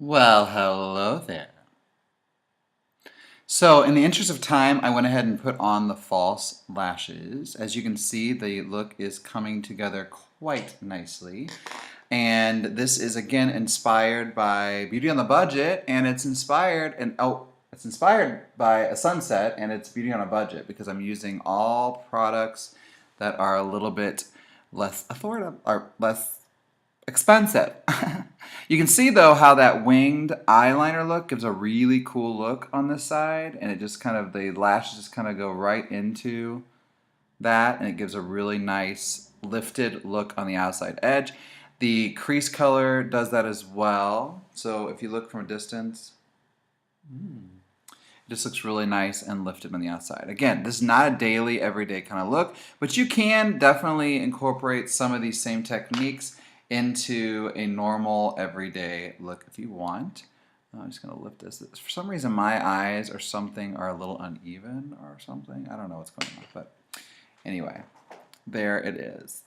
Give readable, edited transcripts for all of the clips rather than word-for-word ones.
Well, hello there. So, in the interest of time, I went ahead and put on the false lashes. As you can see, the look is coming together quite nicely. And this is again inspired by Beauty on the Budget, and it's inspired by a sunset, and it's Beauty on a Budget because I'm using all products that are a little bit less affordable or less expensive. You can see though how that winged eyeliner look gives a really cool look on this side, and it just kind of, the lashes just kind of go right into that, and it gives a really nice lifted look on the outside edge. The crease color does that as well. So if you look from a distance, it just looks really nice and lifted on the outside. Again, this is not a daily, everyday kind of look, but you can definitely incorporate some of these same techniques into a normal, everyday look if you want. I'm just going to lift this. For some reason, my eyes or something are a little uneven or something. I don't know what's going on, but anyway, there it is.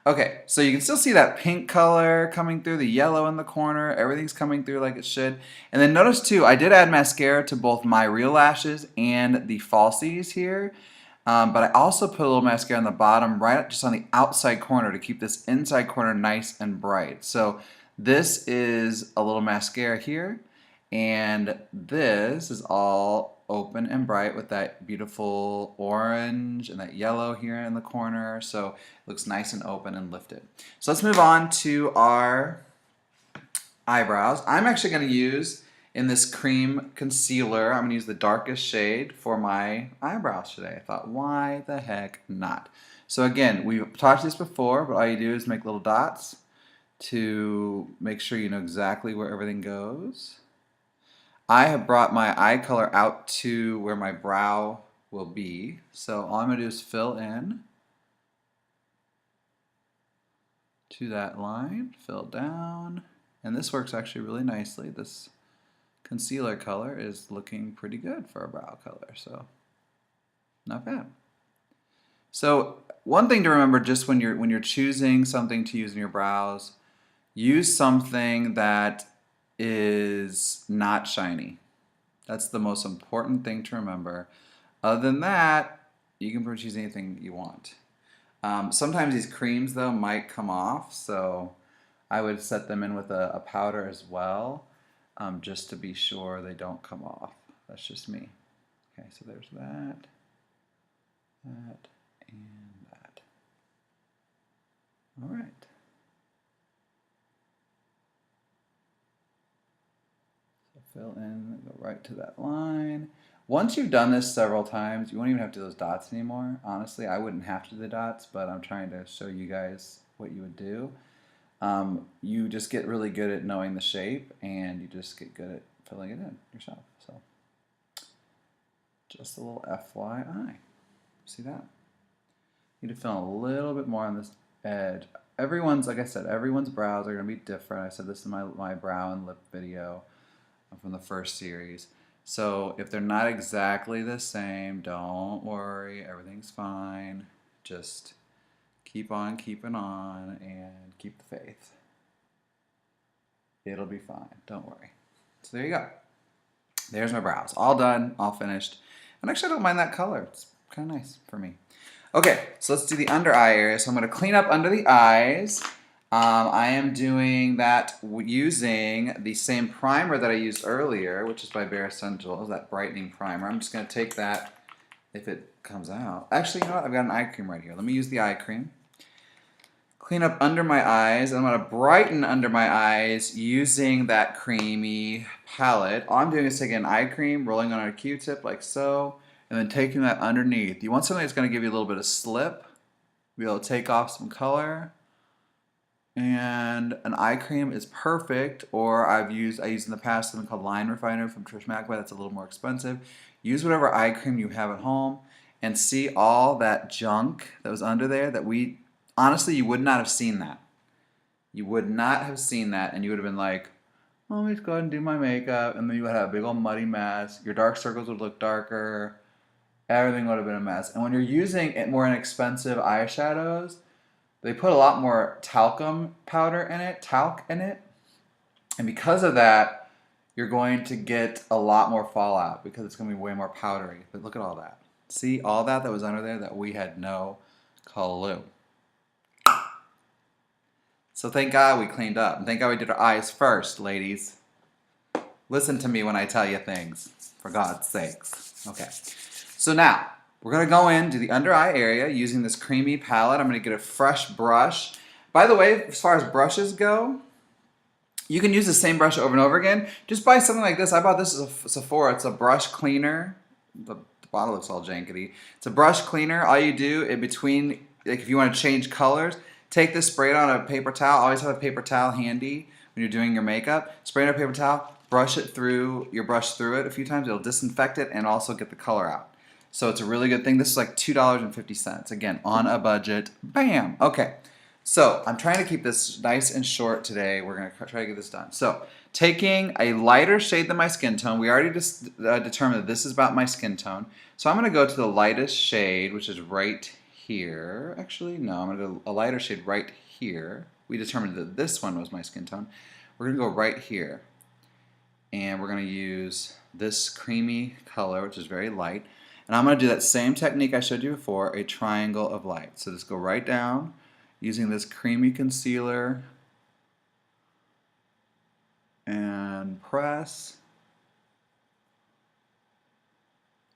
Okay, so you can still see that pink color coming through, the yellow in the corner, everything's coming through like it should. And then notice too, I did add mascara to both my real lashes and the falsies here. But I also put a little mascara on the bottom, right just on the outside corner to keep this inside corner nice and bright. So this is a little mascara here, and this is all open and bright with that beautiful orange and that yellow here in the corner. So it looks nice and open and lifted. So let's move on to our eyebrows. I'm actually going to use, in this cream concealer, I'm going to use the darkest shade for my eyebrows today. I thought, why the heck not? So again, we've talked this before, but all you do is make little dots to make sure you know exactly where everything goes. I have brought my eye color out to where my brow will be. So all I'm going to do is fill in to that line, fill down, and this works actually really nicely. This concealer color is looking pretty good for a brow color, so not bad. So one thing to remember, just when you're choosing something to use in your brows, use something that is not shiny. That's the most important thing to remember. Other than that, you can choose anything that you want. Sometimes these creams though might come off, so I would set them in with a powder as well, just to be sure they don't come off. That's just me. Okay, so there's that, and that. All right. Fill in, go right to that line. Once you've done this several times, you won't even have to do those dots anymore. Honestly, I wouldn't have to do the dots, but I'm trying to show you guys what you would do. You just get really good at knowing the shape, and you just get good at filling it in yourself. So, just a little FYI. See that? You need to fill in a little bit more on this edge. Everyone's, like I said, everyone's brows are going to be different. I said this in my brow and lip video from the first series. So if they're not exactly the same, don't worry, everything's fine. Just keep on keeping on and keep the faith. It'll be fine, don't worry. So there you go. There's my brows, all done, all finished. And actually I don't mind that color, it's kind of nice for me. Okay, so let's do the under eye area. So I'm going to clean up under the eyes. I am doing that using the same primer that I used earlier, which is by Bare Essentials, that brightening primer. I'm just going to take that, if it comes out. Actually, you know what? I've got an eye cream right here. Let me use the eye cream. Clean up under my eyes. I'm going to brighten under my eyes using that creamy palette. All I'm doing is taking an eye cream, rolling on a Q-tip like so, and then taking that underneath. You want something that's going to give you a little bit of slip, be able to take off some color. And an eye cream is perfect, or I used in the past something called Line Refiner from Trish McEvoy. That's a little more expensive. Use whatever eye cream you have at home, and see all that junk that was under there that honestly, you would not have seen that. You would not have seen that, and you would have been like, oh, let me just go ahead and do my makeup, and then you would have a big old muddy mess. Your dark circles would look darker. Everything would have been a mess. And when you're using more inexpensive eyeshadows, they put a lot more talcum powder in it, talc in it, And because of that, you're going to get a lot more fallout because it's going to be way more powdery. But look at all that. See all that was under there that we had no clue. So thank God we cleaned up. And thank God we did our eyes first, ladies. Listen to me when I tell you things, for God's sakes. Okay. So now, we're going to go into the under eye area using this creamy palette. I'm going to get a fresh brush. By the way, as far as brushes go, you can use the same brush over and over again. Just buy something like this. I bought this at Sephora. It's a brush cleaner. The bottle looks all jankety. It's a brush cleaner. All you do in between, like if you want to change colors, take this, spray it on a paper towel. Always have a paper towel handy when you're doing your makeup. Spray it on a paper towel, brush it through, your brush through it a few times. It'll disinfect it and also get the color out. So it's a really good thing. This is like $2.50. Again, on a budget. Bam! Okay. So I'm trying to keep this nice and short today. We're going to try to get this done. So taking a lighter shade than my skin tone, we already just determined that this is about my skin tone. So I'm going to go to the lightest shade, which is right here. Actually, no, I'm going to go a lighter shade right here. We determined that this one was my skin tone. We're going to go right here. And we're going to use this creamy color, which is very light. And I'm going to do that same technique I showed you before, a triangle of light. So just go right down using this creamy concealer and press.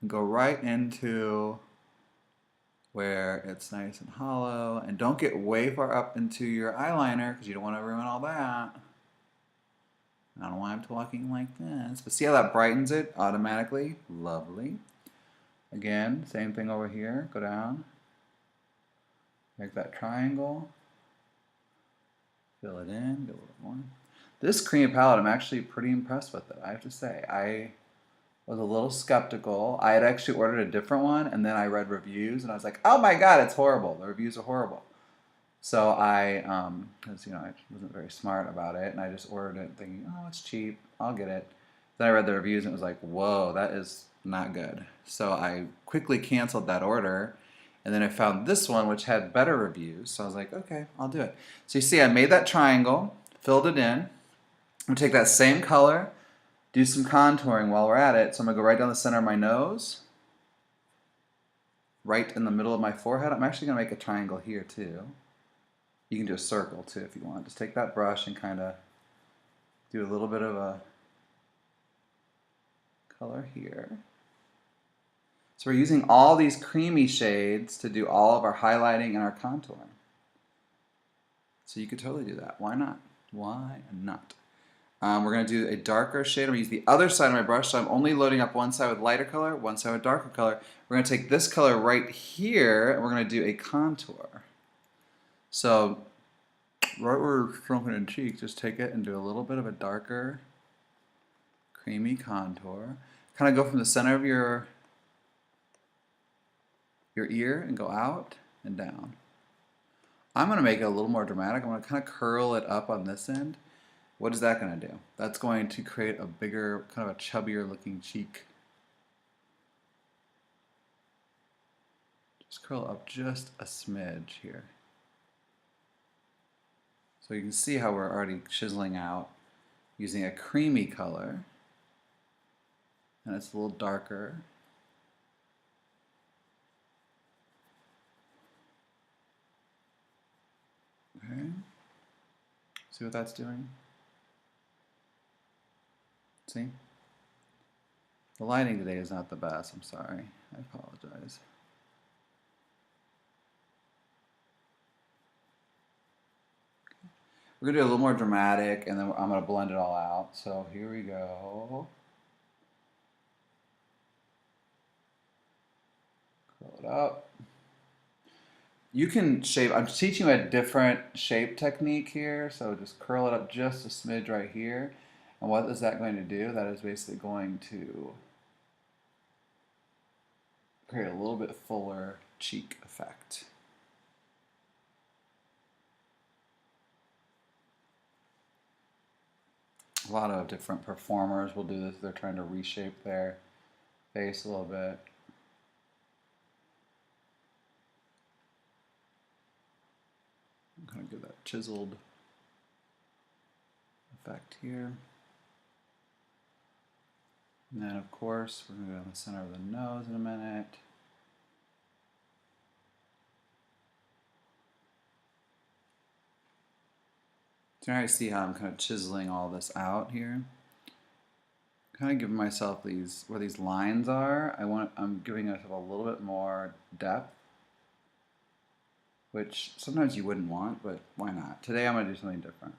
And go right into where it's nice and hollow. And don't get way far up into your eyeliner because you don't want to ruin all that. I don't know why I'm talking like this. But see how that brightens it automatically? Lovely. Again, same thing over here. Go down. Make that triangle. Fill it in. Get a little more. This cream palette, I'm actually pretty impressed with it, I have to say. I was a little skeptical. I had actually ordered a different one, and then I read reviews, and I was like, oh my god, it's horrible. The reviews are horrible. So I, because, I wasn't very smart about it, and I just ordered it thinking, oh, it's cheap. I'll get it. Then I read the reviews, and it was like, whoa, that is not good. So I quickly canceled that order, and then I found this one, which had better reviews. So I was like, okay, I'll do it. So you see, I made that triangle, filled it in. I'm going to take that same color, do some contouring while we're at it. So I'm going to go right down the center of my nose, right in the middle of my forehead. I'm actually going to make a triangle here, too. You can do a circle, too, if you want. Just take that brush and kind of do a little bit of a color here. So we're using all these creamy shades to do all of our highlighting and our contouring. So you could totally do that. Why not? Why not? We're going to do a darker shade. I'm going to use the other side of my brush, so I'm only loading up one side with lighter color, one side with darker color. We're going to take this color right here, and we're going to do a contour. So right where we're stroking in cheek, just take it and do a little bit of a darker, creamy contour. Kind of go from the center of your ear and go out and down. I'm going to make it a little more dramatic. I'm going to kind of curl it up on this end. What is that going to do? That's going to create a bigger, kind of a chubbier looking cheek. Just curl up just a smidge here. So you can see how we're already chiseling out using a creamy color. And it's a little darker. Okay. See what that's doing? See? The lighting today is not the best. I'm sorry. I apologize. We're going to do a little more dramatic, and then I'm going to blend it all out. So here we go. Curl it up. You can shape. I'm teaching you a different shape technique here. So just curl it up just a smidge right here. And what is that going to do? That is basically going to create a little bit fuller cheek effect. A lot of different performers will do this. They're trying to reshape their face a little bit. I'm going to give that chiseled effect here. And then, of course, we're going to go to the center of the nose in a minute. So now I see how I'm kind of chiseling all this out here. Kind of giving myself these, where these lines are, I'm giving myself a little bit more depth, which sometimes you wouldn't want, but why not? Today I'm going to do something different.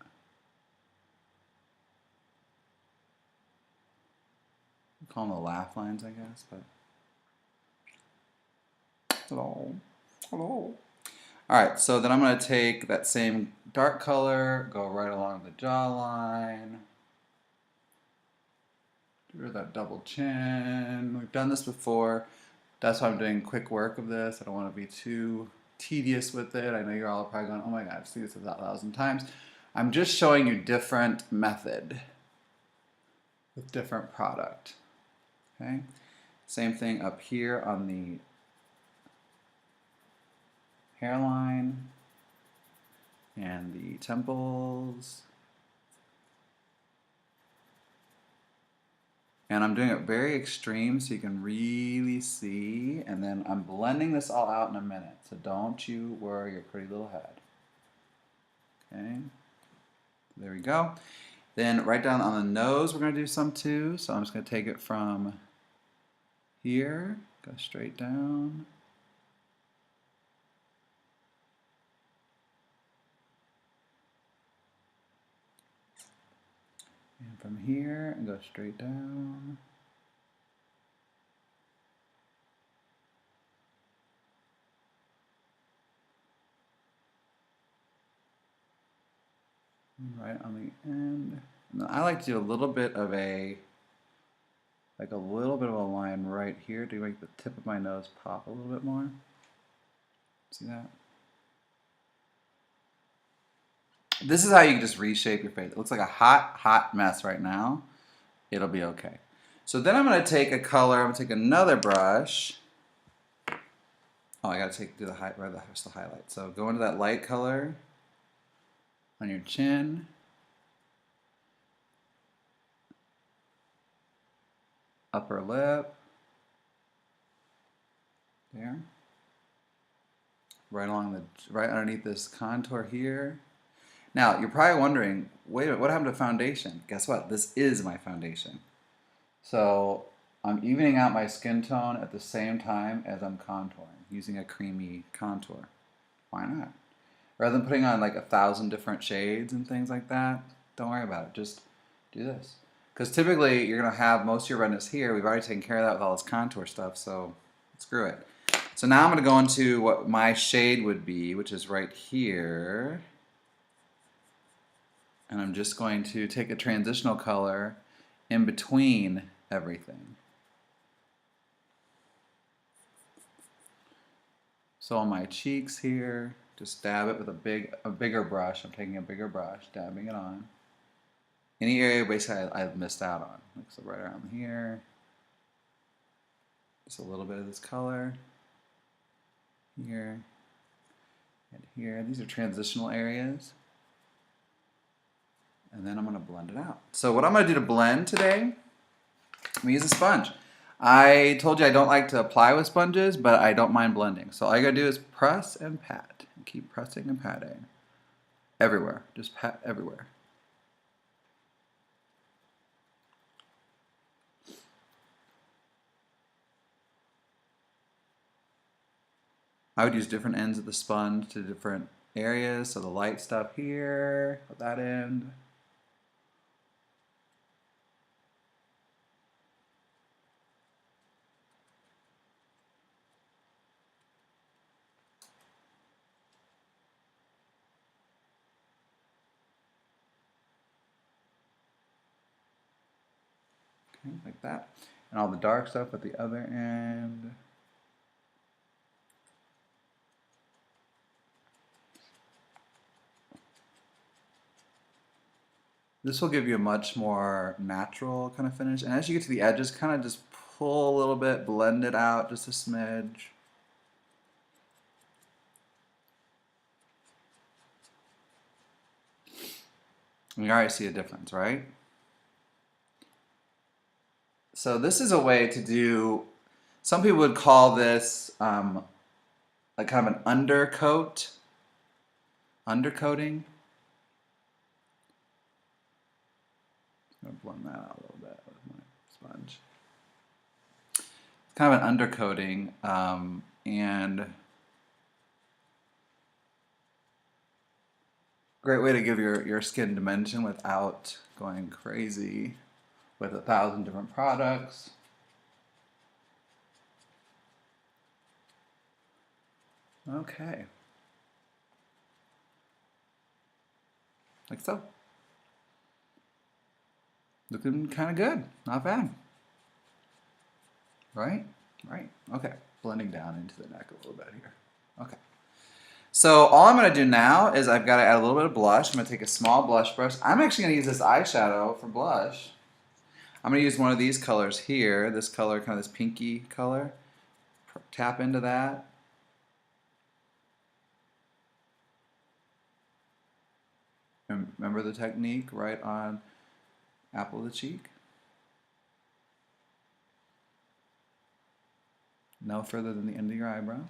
We call them the laugh lines, I guess, but hello, hello. All right, so then I'm going to take that same dark color, go right along the jawline. Do that double chin. We've done this before. That's why I'm doing quick work of this. I don't want to be too tedious with it. I know you're all probably going, oh my God, I've seen this 1,000 times. I'm just showing you different method with different product. Okay, same thing up here on the hairline and the temples. And I'm doing it very extreme so you can really see, and then I'm blending this all out in a minute, so don't you worry your pretty little head. Okay, there we go. Then right down on the nose we're going to do some too, so I'm just going to take it from here, go straight down. And from here, and go straight down. Right on the end. And then I like to do a little bit of a line right here to make the tip of my nose pop a little bit more. See that? This is how you can just reshape your face. It looks like a hot mess right now. It'll be okay. So then I'm going to take a color. I'm going to take another brush. Oh, I got to do the highlight. So go into that light color on your chin. Upper lip. There. Right underneath this contour here. Now, you're probably wondering, wait a minute, what happened to foundation? Guess what? This is my foundation. So I'm evening out my skin tone at the same time as I'm contouring, using a creamy contour. Why not? Rather than putting on like 1,000 different shades and things like that, don't worry about it. Just do this. Because typically you're going to have most of your redness here. We've already taken care of that with all this contour stuff, so screw it. So now I'm going to go into what my shade would be, which is right here. And I'm just going to take a transitional color in between everything. So on my cheeks here, just dab it with a bigger brush. I'm taking a bigger brush, dabbing it on. Any area basically I've missed out on. Like so right around here. Just a little bit of this color. Here and here. These are transitional areas. And then I'm going to blend it out. So what I'm going to do to blend today, I'm going to use a sponge. I told you I don't like to apply with sponges, but I don't mind blending. So all you got to do is press and pat. And keep pressing and patting. Everywhere. Just pat everywhere. I would use different ends of the sponge to different areas. So the light stuff here, at that end. Okay, like that. And all the dark stuff at the other end. This will give you a much more natural kind of finish. And as you get to the edges, kind of just pull a little bit, blend it out just a smidge. You already see a difference, right? So this is a way to do, some people would call this like kind of an undercoating. I'm gonna blend that out a little bit with my sponge. It's kind of an undercoating, and great way to give your skin dimension without going crazy with 1,000 different products. Okay. Like so. Looking kind of good. Not bad. Right? Right. Okay. Blending down into the neck a little bit here. Okay. So all I'm going to do now is I've got to add a little bit of blush. I'm going to take a small blush brush. I'm actually going to use this eyeshadow for blush. I'm going to use one of these colors here. This color, kind of this pinky color. Tap into that. Remember the technique, right on apple of the cheek. No further than the end of your eyebrow.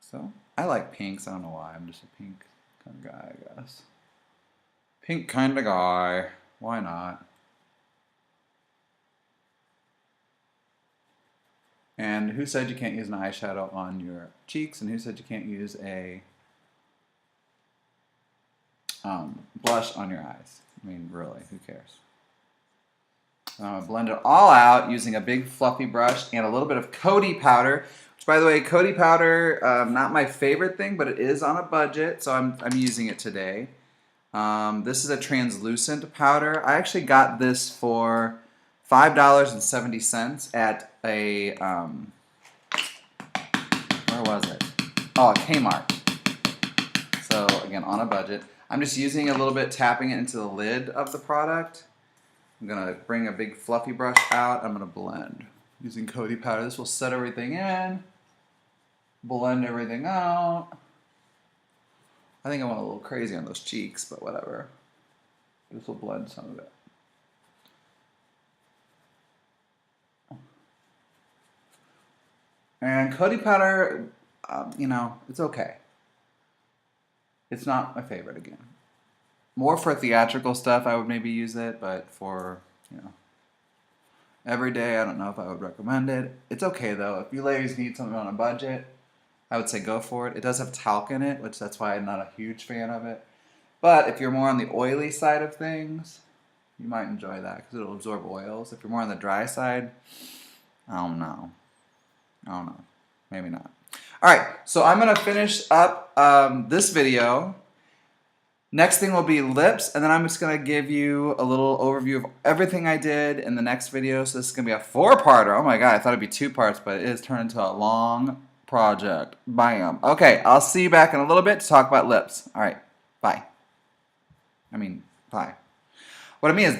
So, I like pinks. I don't know why. I'm just a pink kind of guy, I guess. Pink kind of guy. Why not? And who said you can't use an eyeshadow on your cheeks? And who said you can't use a blush on your eyes? I mean, really, who cares? I'm going to blend it all out using a big fluffy brush and a little bit of Coty powder. Which, by the way, Coty powder, not my favorite thing, but it is on a budget, so I'm using it today. This is a translucent powder. I actually got this for $5.70 at a, where was it? Oh, at Kmart. So, again, on a budget. I'm just using a little bit, tapping it into the lid of the product. I'm going to bring a big fluffy brush out. I'm going to blend using Coty powder. This will set everything in, blend everything out. I think I went a little crazy on those cheeks, but whatever. This will blend some of it. And Coty powder, you know, it's okay. It's not my favorite again. More for theatrical stuff, I would maybe use it, but for, you know, every day, I don't know if I would recommend it. It's okay though. If you ladies need something on a budget, I would say go for it. It does have talc in it, which that's why I'm not a huge fan of it. But if you're more on the oily side of things, you might enjoy that because it'll absorb oils. If you're more on the dry side, I don't know. Maybe not. Alright, so I'm going to finish up this video. Next thing will be lips, and then I'm just going to give you a little overview of everything I did in the next video. So this is going to be a 4-parter. Oh my god, I thought it'd be 2 parts, but it has turned into a long project. Bam. Okay, I'll see you back in a little bit to talk about lips. Alright, bye. Bye. What I mean is